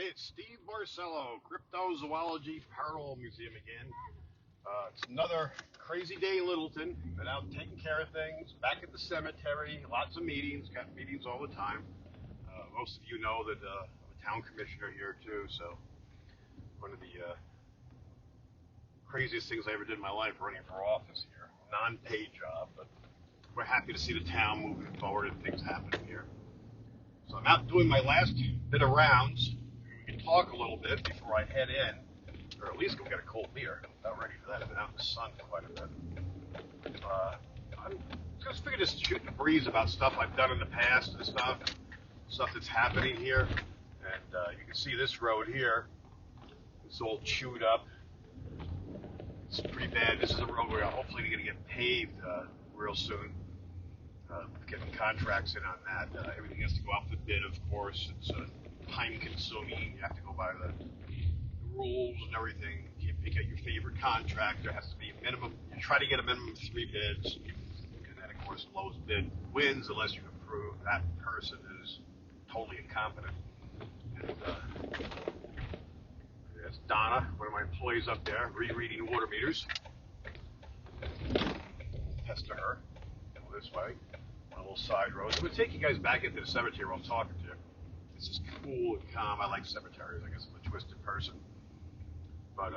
Hey, it's Steve Barcello, Cryptozoology Paranormal Museum again. It's another crazy day in Littleton. Been out taking care of things, back at the cemetery, lots of meetings, got meetings all the time. Most of you know that I'm a town commissioner here too, so one of the craziest things I ever did in my life running for office here. Non-paid job, but we're happy to see the town moving forward and things happening here. So I'm out doing my last bit of rounds. We can talk a little bit before I head in, or at least go get a cold beer. I'm about ready for that. I've been out in the sun for quite a bit. I'm just figured to shoot the breeze about stuff I've done in the past and stuff that's happening here. And you can see this road here. It's all chewed up. It's pretty bad. This is a road where hopefully going to get paved real soon. Getting contracts in on that. Everything has to go out for bid, of course. It's time consuming. You have to go by the rules and everything. You pick out your favorite contractor. There has to be a minimum. You try to get a minimum of 3 bids. And then, of course, the lowest bid wins unless you can prove that person is totally incompetent. And there's Donna, one of my employees up there, rereading water meters. Test to her. Go this way. On a little side road. I'm going to take you guys back into the cemetery while I'm talking to you. It's just cool and calm. I like cemeteries. I guess I'm a twisted person. But,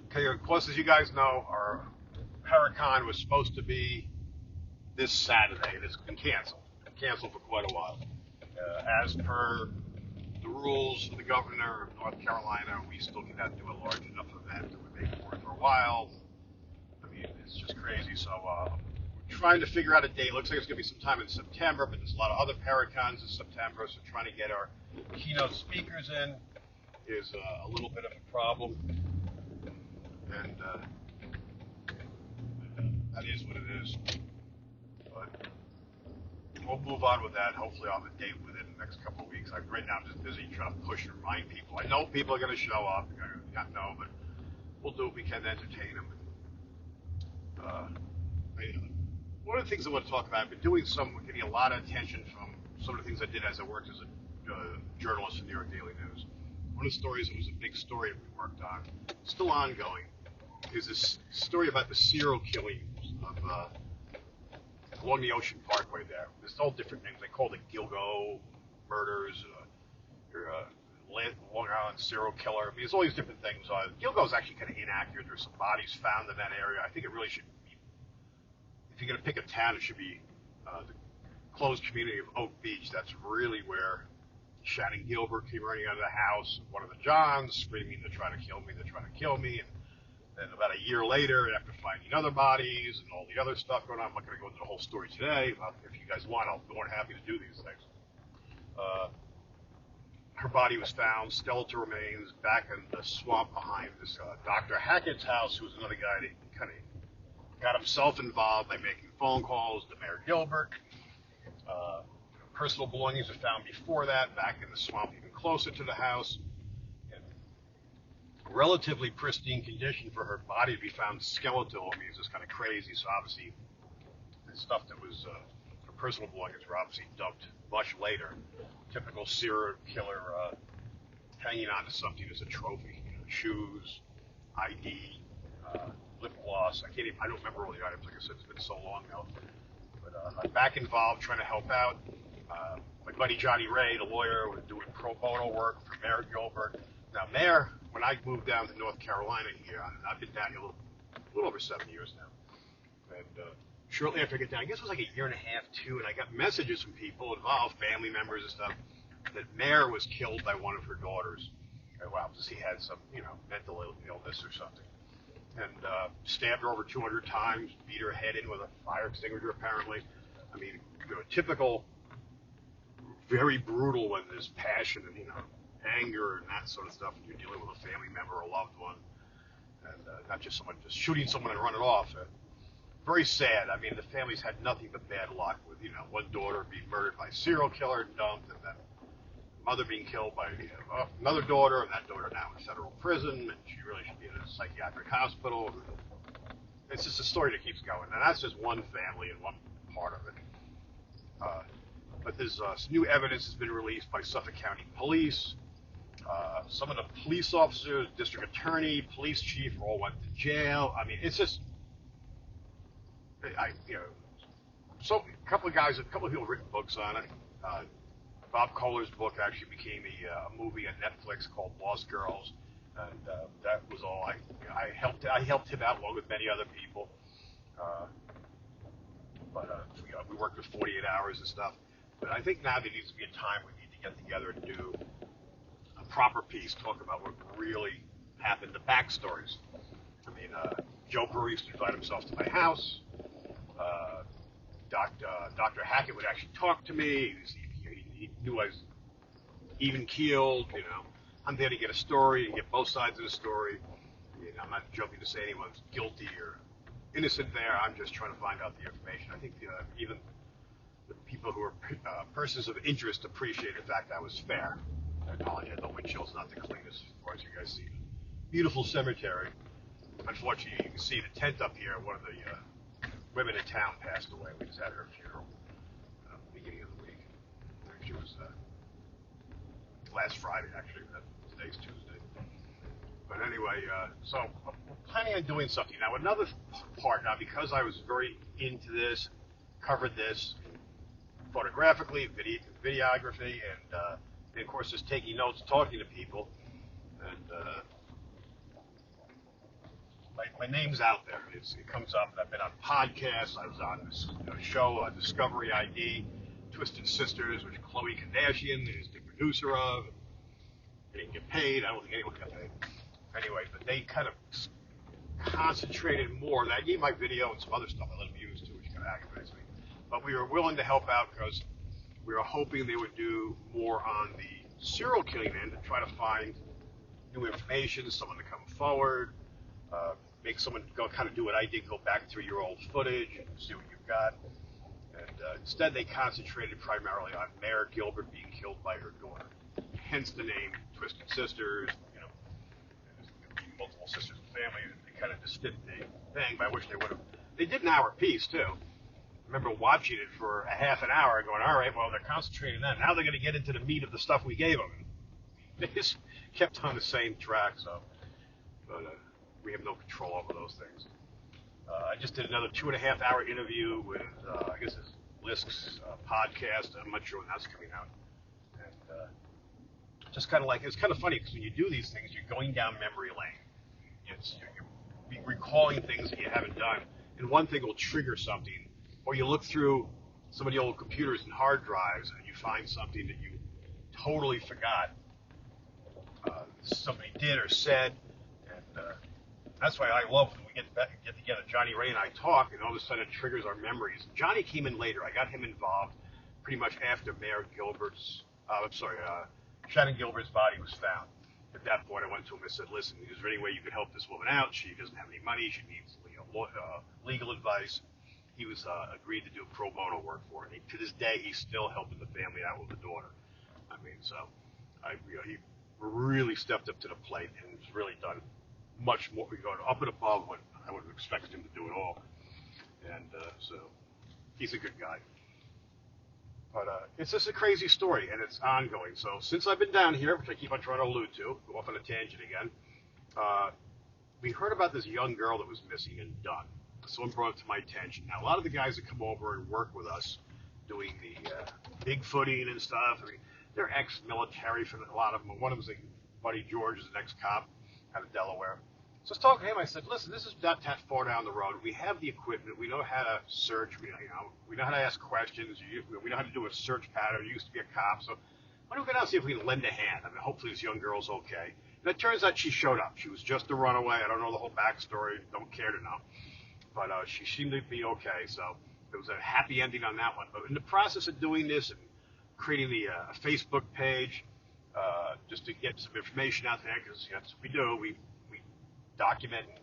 okay, of course, as you guys know, our Paracon was supposed to be this Saturday. It's been canceled. Canceled for quite a while. As per the rules of the governor of North Carolina, we still cannot do a large enough event that would make it worth our while. I mean, it's just crazy. So, trying to figure out a date. Looks like it's going to be sometime in September, but there's a lot of other Paracons in September, so trying to get our keynote speakers in is a little bit of a problem. And that is what it is. But we'll move on with that. Hopefully I'll have a date within the next couple of weeks. Right now I'm just busy trying to push and remind people. I know people are going to show up. I know, but we'll do what we can to entertain them. One of the things I want to talk about, I've been getting a lot of attention from some of the things I did as I worked as a journalist for New York Daily News. One of the stories that was a big story that we worked on, still ongoing, is this story about the serial killing of along the Ocean Parkway there. There's all different names. They call it Gilgo murders, Long Island serial killer. I mean, there's all these different things. Gilgo is actually kind of inaccurate. There's some bodies found in that area. I think it really should be, if you're going to pick a town, it should be the closed community of Oak Beach. That's really where Shannon Gilbert came running out of the house, one of the Johns, screaming, "They're trying to kill me, they're trying to kill me." And then about a year later, after finding other bodies and all the other stuff going on, I'm not going to go into the whole story today. If you guys want, I'll be more than happy to do these things. Her body was found, skeletal remains, back in the swamp behind this Dr. Hackett's house, who was another guy that kind of got himself involved by making phone calls to Mayor Gilbert. Personal belongings were found before that, back in the swamp, even closer to the house. In relatively pristine condition for her body to be found skeletal. I mean, it's just kind of crazy. So obviously, the stuff that was her personal belongings were obviously dumped much later. Typical serial killer hanging on to something as a trophy. Shoes, ID, lip gloss. I don't remember all the items. Like I said, it's been so long now. But I'm back involved trying to help out. My buddy Johnny Ray, the lawyer, was doing pro bono work for Mayor Gilbert. Now, Mayor, when I moved down to North Carolina here, I've been down here a little over 7 years now. And shortly after I get down, I guess it was like a year and a half, 2, and I got messages from people involved, family members and stuff, that Mayor was killed by one of her daughters. Well, he had some, mental illness or something. And stabbed her over 200 times, beat her head in with a fire extinguisher, apparently. I mean, typical, very brutal when there's passion and, anger and that sort of stuff, and you're dealing with a family member or a loved one, and not just someone just shooting someone and running off. Very sad. I mean, the family's had nothing but bad luck with, one daughter being murdered by a serial killer and dumped, and then mother being killed by another daughter, and that daughter now in federal prison, and she really should be in a psychiatric hospital. It's just a story that keeps going, and that's just one family and one part of it. But there's some new evidence has been released by Suffolk County Police Some of the police officers, district attorney, police chief, all went to jail. I mean, it's just, so a couple of guys, a couple of people have written books on it. Uh, Bob Kohler's book actually became a movie on Netflix called Lost Girls, and that was all I helped him out along with many other people. Uh, we worked with 48 hours and stuff. But I think now there needs to be a time we need to get together and do a proper piece, talk about what really happened, the backstories. I mean, Joe Brewer used to invite himself to my house. Uh, Dr. Hackett would actually talk to me. He knew I was even keeled. I'm there to get a story and get both sides of the story. I'm not jumping to say anyone's guilty or innocent there. I'm just trying to find out the information. I think even the people who are persons of interest appreciate the fact that was fair. I acknowledge that the windshield's not the cleanest, as far as you guys see. Beautiful cemetery. Unfortunately, you can see the tent up here. One of the women in town passed away. We just had her funeral beginning of the week. She was last Friday, actually. Today's Tuesday. But anyway, so I'm planning on doing something. Now, another part, now, because I was very into this, covered this photographically, videography, and of course, just taking notes, talking to people, and my name's out there. It comes up, and I've been on podcasts. I was on this show on Discovery ID, Twisted Sisters, which Khloe Kardashian is the producer of. They didn't get paid. I don't think anyone got paid. Anyway, but they kind of concentrated more. I gave my video and some other stuff I let them use too, which kind of aggravates me. But we were willing to help out because we were hoping they would do more on the serial killing end and try to find new information, someone to come forward, make someone go kind of do what I did, go back through your old footage and see what you've got. And instead, they concentrated primarily on Mayor Gilbert being killed by her daughter. Hence the name Twisted Sisters. Multiple sisters and family. They kind of just did the thing. I wish they would have. They did an hour piece too. I remember watching it for a half an hour, going, "All right, well, they're concentrating on that. Now they're going to get into the meat of the stuff we gave them." They just kept on the same track. So, but we have no control over those things. I just did another 2.5 hour interview with, I guess it's Lisk's podcast. I'm not sure when that's coming out. And just kind of like, it's kind of funny because when you do these things, you're going down memory lane. You're recalling things that you haven't done, and one thing will trigger something, or you look through some of the old computers and hard drives, and you find something that you totally forgot somebody did or said, and that's why I love when we get together. Johnny Ray and I talk, and all of a sudden it triggers our memories. Johnny came in later. I got him involved pretty much after Mayor Gilbert's, Shannon Gilbert's body was found. At that point, I went to him and said, "Listen, is there any way you could help this woman out? She doesn't have any money. She needs legal advice." He was agreed to do pro bono work for her. To this day, he's still helping the family out with the daughter. I mean, so he really stepped up to the plate and has really done much more. We go up and above what I would have expected him to do at all. And so he's a good guy. But it's just a crazy story, and it's ongoing. So since I've been down here, which I keep on trying to allude to, go off on a tangent again, we heard about this young girl that was missing and done. Someone brought it to my attention. Now, a lot of the guys that come over and work with us doing the bigfooting and stuff, I mean, they're ex-military for a lot of them. One of them is Buddy George, is an ex-cop out of Delaware. So I was talking to him. I said, "Listen, this is not that far down the road. We have the equipment. We know how to search. We know how to ask questions. We know how to do a search pattern. You used to be a cop, so why don't we go down and see if we can lend a hand? I mean, hopefully this young girl's okay." And it turns out she showed up. She was just a runaway. I don't know the whole backstory. Don't care to know. But she seemed to be okay. So it was a happy ending on that one. But in the process of doing this and creating the Facebook page, just to get some information out there, because that's what we do. We document and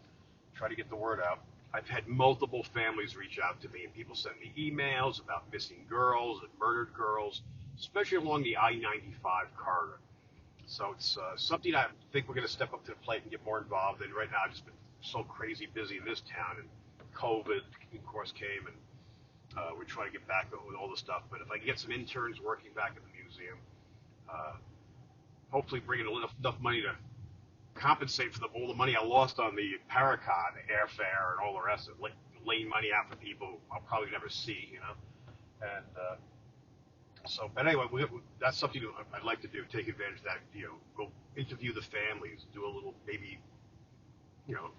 try to get the word out. I've had multiple families reach out to me, and people send me emails about missing girls and murdered girls, especially along the I-95 corridor. So it's something I think we're going to step up to the plate and get more involved in. Right now, I've just been so crazy busy in this town, and COVID, of course, came, and we're trying to get back with all the stuff. But if I can get some interns working back at the museum, hopefully bring in enough money to compensate for all the money I lost on the Paracon, the airfare, and all the rest of it, laying money out for people I'll probably never see, And but anyway, that's something I'd like to do. Take advantage of that, go interview the families, do a little maybe, you know,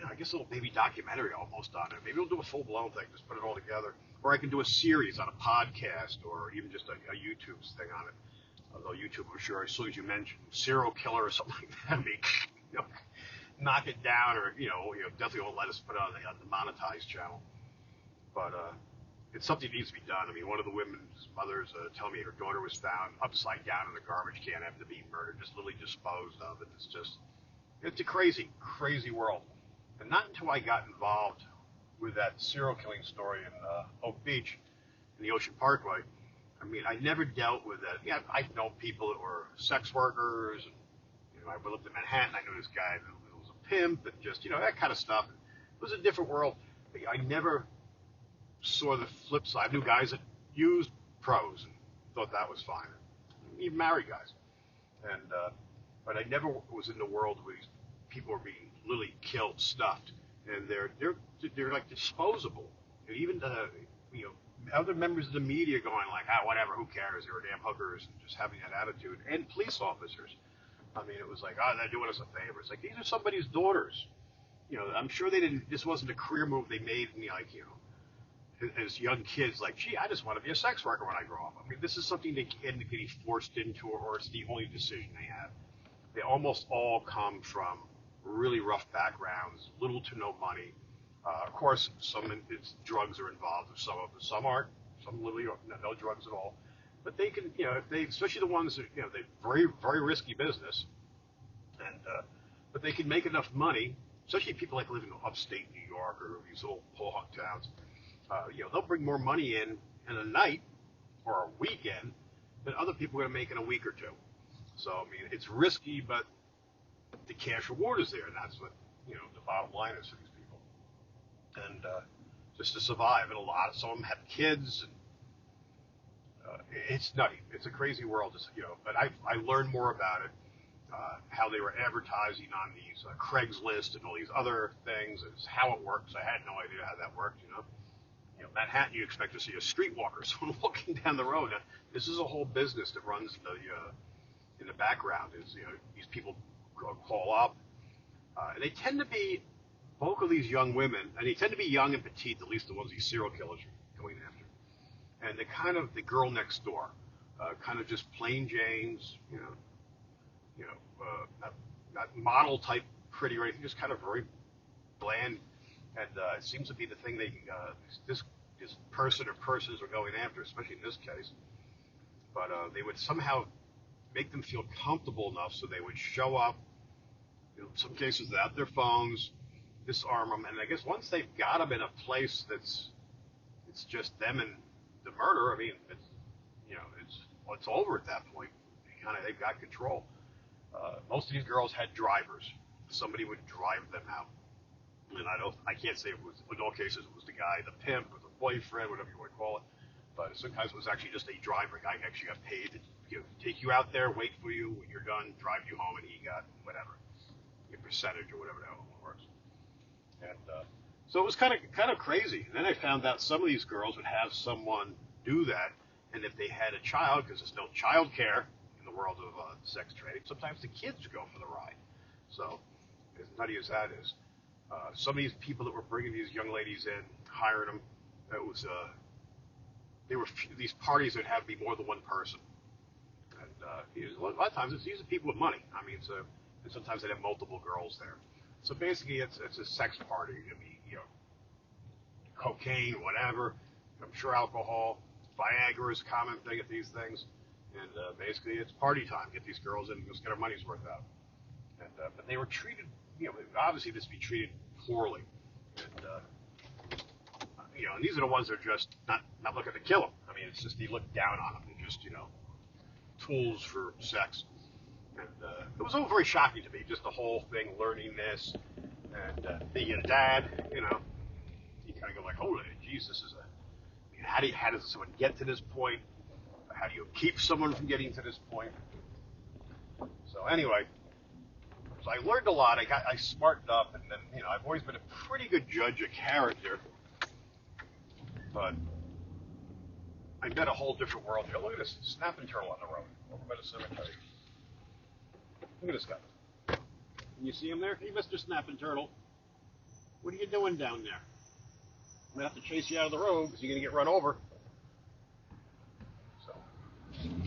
I guess a little baby documentary almost on it. Maybe we'll do a full blown thing, just put it all together. Or I can do a series on a podcast, or even just a YouTube thing on it. Although YouTube, I'm sure, as soon as you mention serial killer or something like that, knock it down, or definitely won't let us put it on the monetized channel. But it's something that needs to be done. I mean, one of the women's mothers tell me her daughter was found upside down in a garbage can after being murdered, just literally disposed of. And it's a crazy, crazy world. And not until I got involved with that serial killing story in Oak Beach, in the Ocean Parkway, I mean, I never dealt with that. Yeah, I've known people that were sex workers, and I lived in Manhattan. I knew this guy that was a pimp, and just that kind of stuff. It was a different world. I never saw the flip side. I knew guys that used pros and thought that was fine, even married guys. And but I never was in the world where these people were being literally killed, stuffed, and they're like disposable. And even other members of the media going like, whatever, who cares? They were damn hookers, and just having that attitude. And police officers. I mean, it was like, they're doing us a favor. It's like, these are somebody's daughters. I'm sure this wasn't a career move they made, as young kids, like, gee, I just want to be a sex worker when I grow up. I mean, this is something they end up getting forced into, or it's the only decision they have. They almost all come from really rough backgrounds, little to no money. Of course, drugs are involved. Some aren't. Some literally no drugs at all. But they can, especially the ones that, they're very, very risky business, and but they can make enough money, especially people like living in upstate New York or these little Mohawk towns. They'll bring more money in a night or a weekend than other people are going to make in a week or two. So, I mean, it's risky, but the cash reward is there, and that's what, the bottom line is for these people. And just to survive, and some of them have kids, and it's nutty. It's a crazy world, but I learned more about it, how they were advertising on these Craigslist and all these other things, and how it works. I had no idea how that worked, Manhattan, you expect to see a streetwalker, someone walking down the road. Now, this is a whole business that runs in the background. These people call up, and they tend to be, bulk of these young women, and they tend to be young and petite, at least the ones these serial killers are going after. And they're kind of the girl next door, kind of just plain Janes, not model type pretty or anything, just kind of very bland. And it seems to be the thing this person or persons are going after, especially in this case. But they would somehow make them feel comfortable enough so they would show up, in some cases without their phones, disarm them. And I guess once they've got them in a place it's just them and the murder, I mean, it's over at that point. They've got control. Most of these girls had drivers. Somebody would drive them out. And I can't say it was, in all cases, it was the guy, the pimp, or the boyfriend, whatever you want to call it. But sometimes it was actually just a driver. A guy actually got paid to take you out there, wait for you, when you're done, drive you home, and he got whatever, your percentage or whatever the hell it works. And so it was kind of crazy. And then I found out some of these girls would have someone do that, and if they had a child, because there's no child care in the world of sex trade, sometimes the kids would go for the ride. So as nutty as that is. Some of these people that were bringing these young ladies in, hiring them, they were these parties that had to be more than one person. And a lot of times these are people with money. I mean, and sometimes they have multiple girls there. So basically, it's a sex party. I mean, cocaine, whatever. I'm sure alcohol, Viagra is a common thing at these things. And basically, it's party time. Get these girls in, let's get our money's worth out. And but they were treated. Obviously this would be treated poorly, and and these are the ones that are just not looking to kill them. I mean, it's just they look down on them. They're just tools for sex, and it was all very shocking to me. Just the whole thing, learning this, and being a dad. You kind of go like, holy jeez, this is how does someone get to this point? How do you keep someone from getting to this point? So anyway, so I learned a lot. I smartened up, and then I've always been a pretty good judge of character, but I met a whole different world here. Look at this snapping turtle on the road over by the cemetery. Look at this guy. Can you see him there? Hey, Mr. Snapping Turtle. What are you doing down there? I'm going to have to chase you out of the road because you're going to get run over. So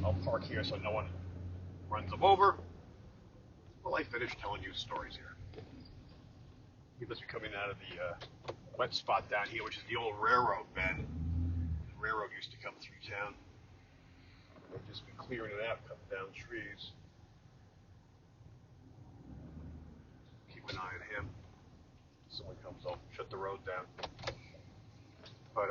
I'll park here so no one runs him over. Well, I finished telling you stories here. He must be coming out of the wet spot down here, which is the old railroad bed. The railroad used to come through town. They've just been clearing it out, cutting down trees. Keep an eye on him. Someone comes up, shut the road down. But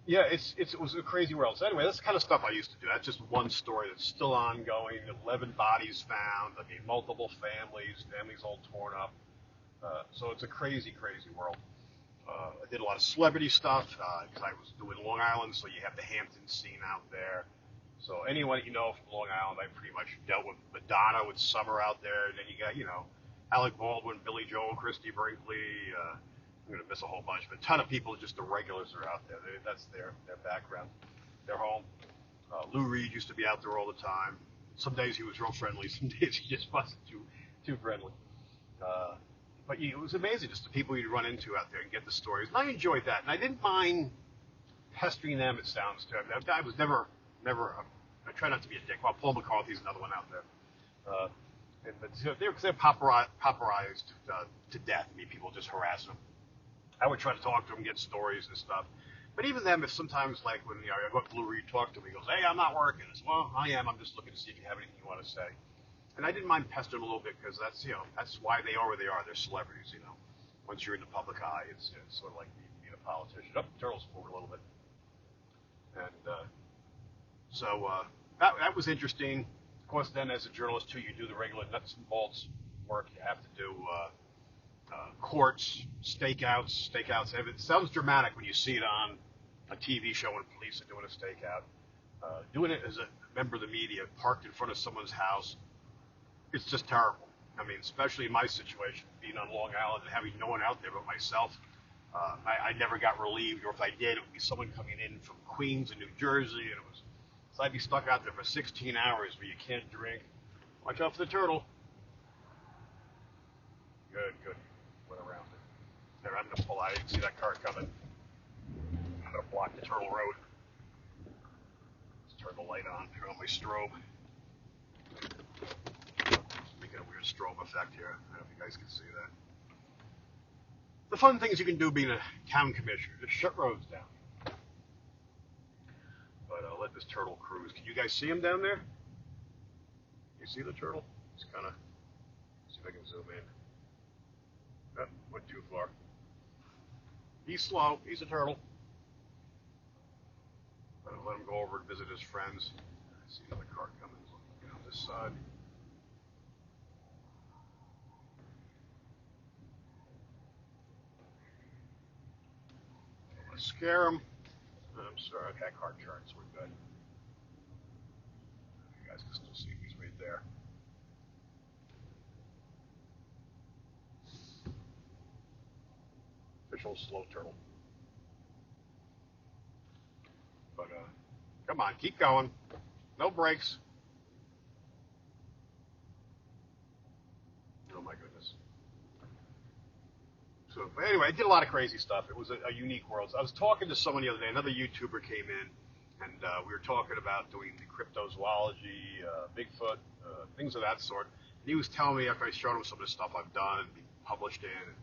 yeah, it was a crazy world. So anyway, that's the kind of stuff I used to do. That's just one story that's still ongoing. 11 bodies found. I mean, multiple families all torn up. So it's a crazy, crazy world. I did a lot of celebrity stuff because I was doing Long Island, so you have the Hampton scene out there. So anyone you know from Long Island, I pretty much dealt with Madonna with Summer out there. And then you got, Alec Baldwin, Billy Joel, Christy Brinkley. I'm going to miss a whole bunch, but a ton of people, just the regulars are out there. That's their background. They're home. Lou Reed used to be out there all the time. Some days he was real friendly. Some days he just wasn't too friendly. But it was amazing just the people you'd run into out there and get the stories. And I enjoyed that. And I didn't mind pestering them, it sounds to me. I was never, I try not to be a dick. Well, Paul McCarthy's another one out there. But they're pop-arized to death. I mean, people just harass them. I would try to talk to them, get stories and stuff. But even them, if sometimes, like when I go up to Lou Reed, talk to him, he goes, "Hey, I'm not working." I said, "Well, I am. I'm just looking to see if you have anything you want to say." And I didn't mind pestering them a little bit because that's why they are where they are. They're celebrities, Once you're in the public eye, it's sort of like being a politician. Oh, the turtle's forward a little bit. And so that was interesting. Of course, then as a journalist too, you do the regular nuts and bolts work. You have to do courts, stakeouts. It sounds dramatic when you see it on a TV show when police are doing a stakeout. Doing it as a member of the media, parked in front of someone's house, it's just terrible. I mean, especially in my situation, being on Long Island and having no one out there but myself. I never got relieved, or if I did, it would be someone coming in from Queens and New Jersey, and so I'd be stuck out there for 16 hours where you can't drink. Watch out for the turtle. Good. Went around it. There, I'm gonna pull out. I didn't see that car coming. I'm gonna block the turtle road. Let's turn the light on. Turn on my strobe. Making a weird strobe effect here. I don't know if you guys can see that. The fun things you can do being a town commissioner, just shut roads down. But I'll let this turtle cruise. Can you guys see him down there? You see the turtle? It's kind of, see if I can zoom in. Oh, went too far. He's slow. He's a turtle. I'll let him go over and visit his friends. I see another car coming. Get on this side. Don't want to scare him. I'm sorry. Okay, car charts. We're good. You guys can still see him. He's right there. Official slow turtle. But come on, keep going. No brakes. Oh my goodness. So, but anyway, I did a lot of crazy stuff. It was a unique world. So I was talking to someone the other day. Another YouTuber came in, and we were talking about doing the cryptozoology, Bigfoot, things of that sort. And he was telling me after I showed him some of the stuff I've done and published in, and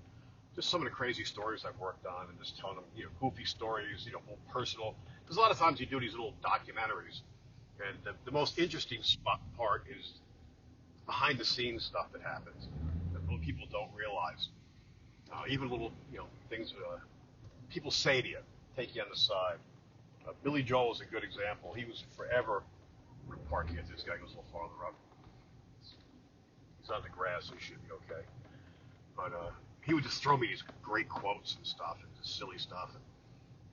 just some of the crazy stories I've worked on, and just telling them, goofy stories, more personal. Because a lot of times you do these little documentaries, and the most interesting part is behind the scenes stuff that happens that little people don't realize. Even little, things people say to you, take you on the side. Billy Joel is a good example. He was forever parking it. This guy goes a little farther up. He's on the grass, so he should be okay. But he would just throw me these great quotes and stuff, and just silly stuff. And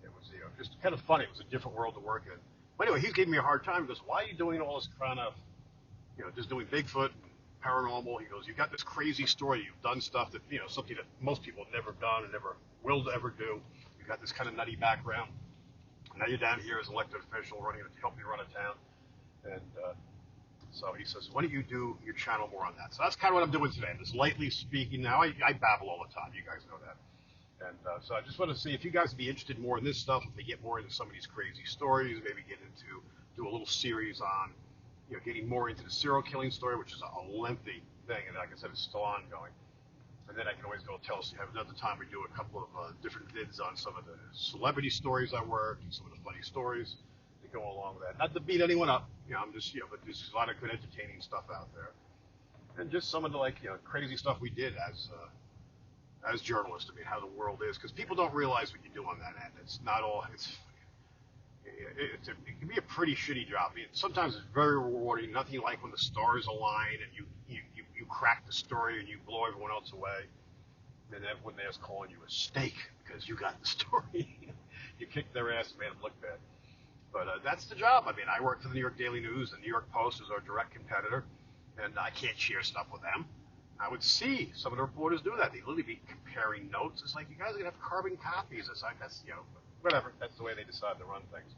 it was just kind of funny. It was a different world to work in. But anyway, he's giving me a hard time. He goes, "Why are you doing all this kind of, just doing Bigfoot, paranormal. He goes, you got this crazy story. You've done stuff that, something that most people have never done and never will ever do. You got this kind of nutty background. Now you're down here as an elected official helping me run a town. And so he says, why don't you do your channel more on that? So that's kind of what I'm doing today. I'm just lightly speaking now. I babble all the time. You guys know that. And so I just want to see if you guys would be interested more in this stuff, if they get more into some of these crazy stories, maybe do a little series on, getting more into the serial killing story, which is a lengthy thing, and like I said, it's still ongoing. And then I can always go have another time we do a couple of different vids on some of the celebrity stories I worked and some of the funny stories that go along with that. Not to beat anyone up, I'm just, but there's a lot of good entertaining stuff out there. And just some of the crazy stuff we did as journalists. I mean, how the world is, because people don't realize what you do on that end. It's not all. It can be a pretty shitty job. I mean, sometimes it's very rewarding. Nothing like when the stars align and you crack the story and you blow everyone else away. And everyone there's calling you a steak because you got the story. You kicked their ass and made them look bad. But that's the job. I mean, I work for the New York Daily News. The New York Post is our direct competitor, and I can't share stuff with them. I would see some of the reporters do that. They'd literally be comparing notes. It's like, you guys are going to have carbon copies. It's like, that's, whatever. That's the way they decide to run things.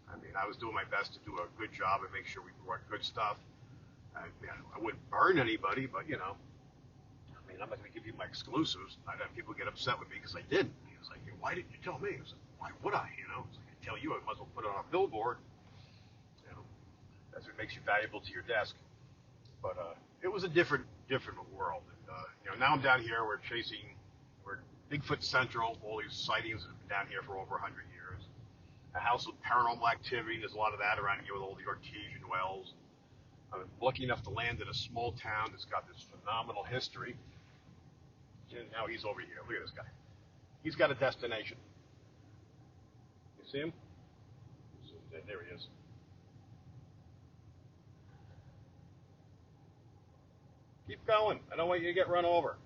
I mean, I was doing my best to do a good job and make sure we brought good stuff. I wouldn't burn anybody, but, I mean, I'm not going to give you my exclusives. I'd have people get upset with me because I didn't. He was like, why didn't you tell me? I was like, why would I? It's like, I tell you, I might as well put it on a billboard. That's what makes you valuable to your desk. But it was a different world. And, now I'm down here. We're Bigfoot Central. All these sightings have been down here for over 100 years. A house with paranormal activity. There's a lot of that around here with all the artesian wells. I'm lucky enough to land in a small town that's got this phenomenal history. And now he's over here. Look at this guy. He's got a destination. You see him? There he is. Keep going. I don't want you to get run over.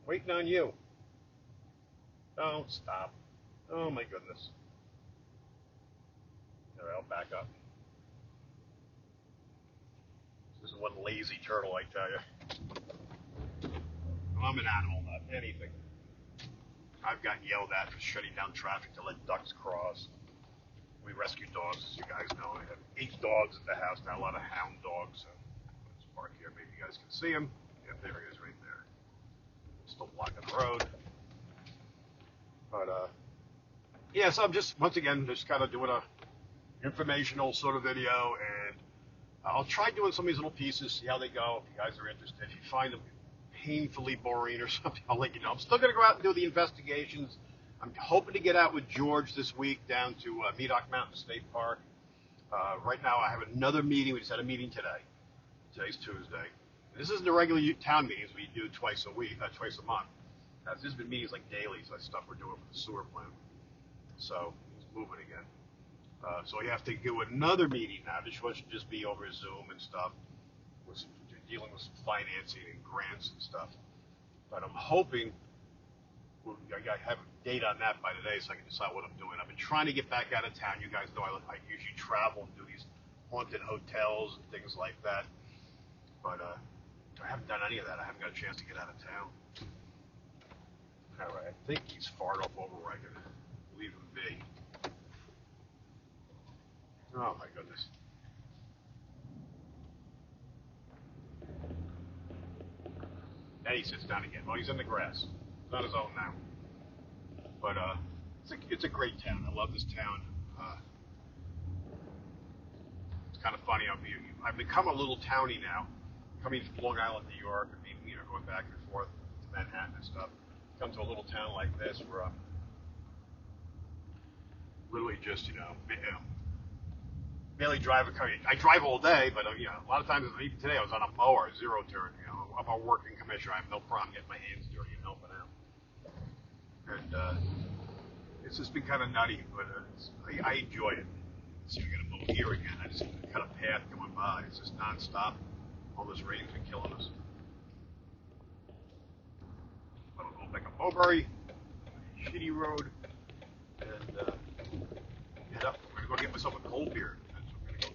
Waiting on you. Don't stop. Oh my goodness. All right, I'll back up. This is one lazy turtle, I tell you. I'm an animal, not anything. I've gotten yelled at for shutting down traffic to let ducks cross. We rescue dogs, as you guys know. I have 8 dogs at the house now, a lot of hound dogs. So let's park here. Maybe you guys can see him. Yeah, there he is right there. Still blocking the road. But, yeah, so I'm just, once again, just kind of doing a informational sort of video, and I'll try doing some of these little pieces, see how they go. If you guys are interested, if you find them painfully boring or something, I'll let you know. I'm still going to go out and do the investigations. I'm hoping to get out with George this week down to Medoc Mountain State Park. Right now I have another meeting. We just had a meeting today. Today's Tuesday. This isn't the regular town meetings we do twice a month. This has been meetings like daily, so that stuff we're doing for the sewer plant. So it's moving again. So we have to do another meeting now. This one should just be over Zoom and stuff. We're dealing with some financing and grants and stuff. But I'm hoping I have a date on that by today so I can decide what I'm doing. I've been trying to get back out of town. You guys know I usually travel and do these haunted hotels and things like that. But I haven't done any of that. I haven't got a chance to get out of town. All right, I think he's far enough over where I can leave him be. Oh my goodness. And he sits down again. Well, he's in the grass. He's on his own now. But it's a great town. I love this town. It's kind of funny. I've become a little townie now. Coming from Long Island, New York, and going back and forth to Manhattan and stuff. Come to a little town like this where I'm literally just barely drive a car. I drive all day, but a lot of times, even today, I was on a mower, zero turn. I'm a working commissioner. I have no problem getting my hands dirty and helping out. And it's just been kind of nutty, but I enjoy it. So you're gonna move here again. I just cut a path going by. It's just nonstop. All this rain's been killing us. But I'll go back up Mulberry, shitty road, and head up. I'm gonna go get myself a cold beer. That's what I'm gonna go do.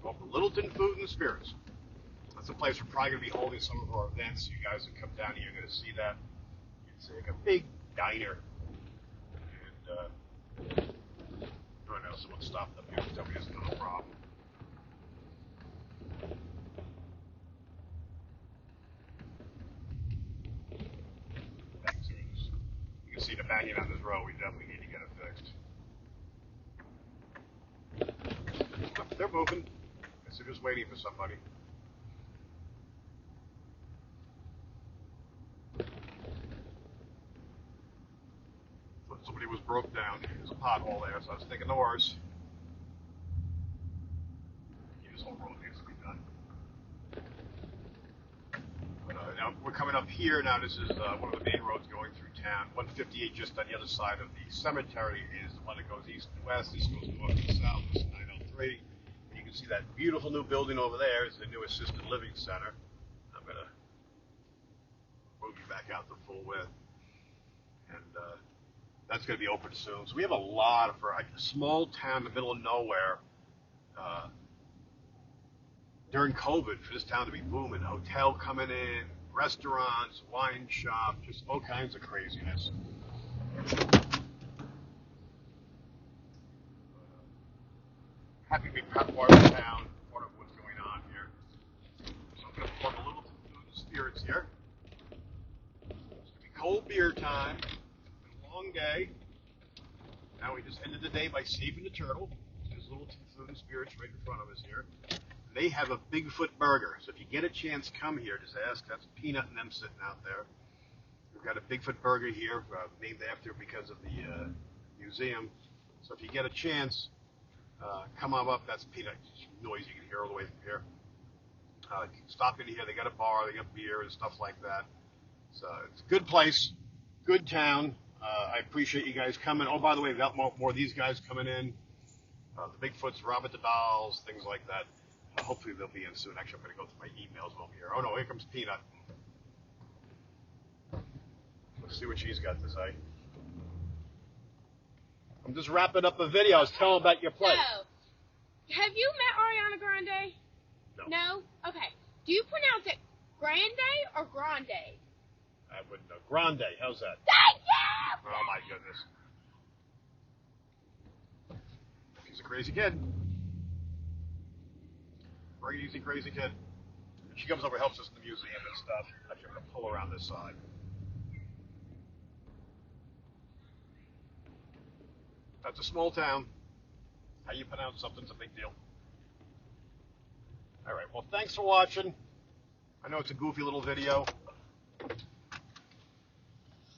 Go up to Littleton Food and Spirits. That's a place we're probably going to be holding some of our events. You guys that come down here, you're going to see that. It's like a big diner. And, oh no, someone stopped up here. Tell me that's not a problem. You can see the banging on this road. We definitely need to get it fixed. Oh, they're moving. Guess they're just waiting for somebody. Somebody was broke down. There's a pothole there, so I was thinking the worst. This whole road needs to be done. But now we're coming up here. Now this is one of the main roads going through town. 158 just on the other side of the cemetery is the one that goes east and west. This goes north and south. This is 903. And you can see that beautiful new building over there is the new assisted living center. I'm going to move you back out to full width. And that's going to be open soon. So we have a lot for a small town in the middle of nowhere. During COVID, for this town to be booming, hotel coming in, restaurants, wine shop, just all kinds of craziness. Happy to be part of the town, part of what's going on here. So I'm going to plug a little to the spirits here. It's going to be cold beer time. Long day. Now we just ended the day by saving the turtle. There's little food and spirits right in front of us here. They have a Bigfoot burger, so if you get a chance, come here. Just ask. That's Peanut and them sitting out there. We've got a Bigfoot burger here, named after because of the museum. So if you get a chance, come on up. That's Peanut. It's noise you can hear all the way from here. Stop in here. They got a bar. They got beer and stuff like that. So it's a good place, good town. I appreciate you guys coming. Oh, by the way, we've got more of these guys coming in. The Bigfoots, Robert the Dolls, things like that. Hopefully they'll be in soon. Actually, I'm going to go through my emails over here. Oh, no, here comes Peanut. Let's see what she's got to say. I'm just wrapping up a video. I was telling about your place. So, have you met Ariana Grande? No. No? Okay. Do you pronounce it Grande or Grande? I wouldn't know. Grande, how's that? Thank you! Oh, my goodness. She's a crazy kid. Very easy, crazy kid. She comes over, helps us in the museum and stuff. Actually, I'm going to pull around this side. That's a small town. How you pronounce something's a big deal. All right, well, thanks for watching. I know it's a goofy little video.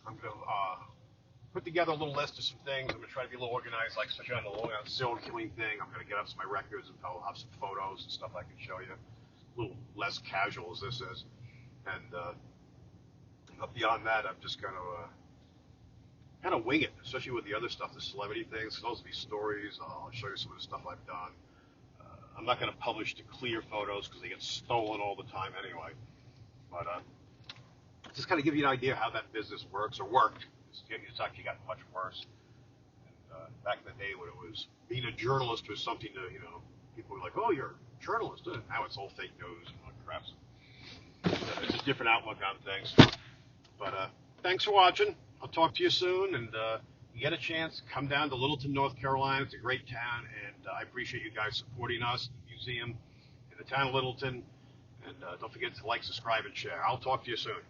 I'm going to put together a little list of some things. I'm going to try to be a little organized, like especially on the long serial killing thing. I'm going to get up some of my records and I'll have some photos and stuff I can show you. A little less casual as this is. And beyond that, I'm just going to kind of wing it, especially with the other stuff, the celebrity things. Those will be stories. I'll show you some of the stuff I've done. I'm not going to publish the clear photos because they get stolen all the time anyway. But just kind of give you an idea how that business works or worked. It's actually gotten much worse. And back in the day when it was being a journalist was something to, people were like, oh, you're a journalist. And now it's all fake news and all that crap. It's a different outlook on things. But thanks for watching. I'll talk to you soon. And you get a chance, come down to Littleton, North Carolina. It's a great town. And I appreciate you guys supporting us, the museum, in the town of Littleton. And don't forget to like, subscribe, and share. I'll talk to you soon.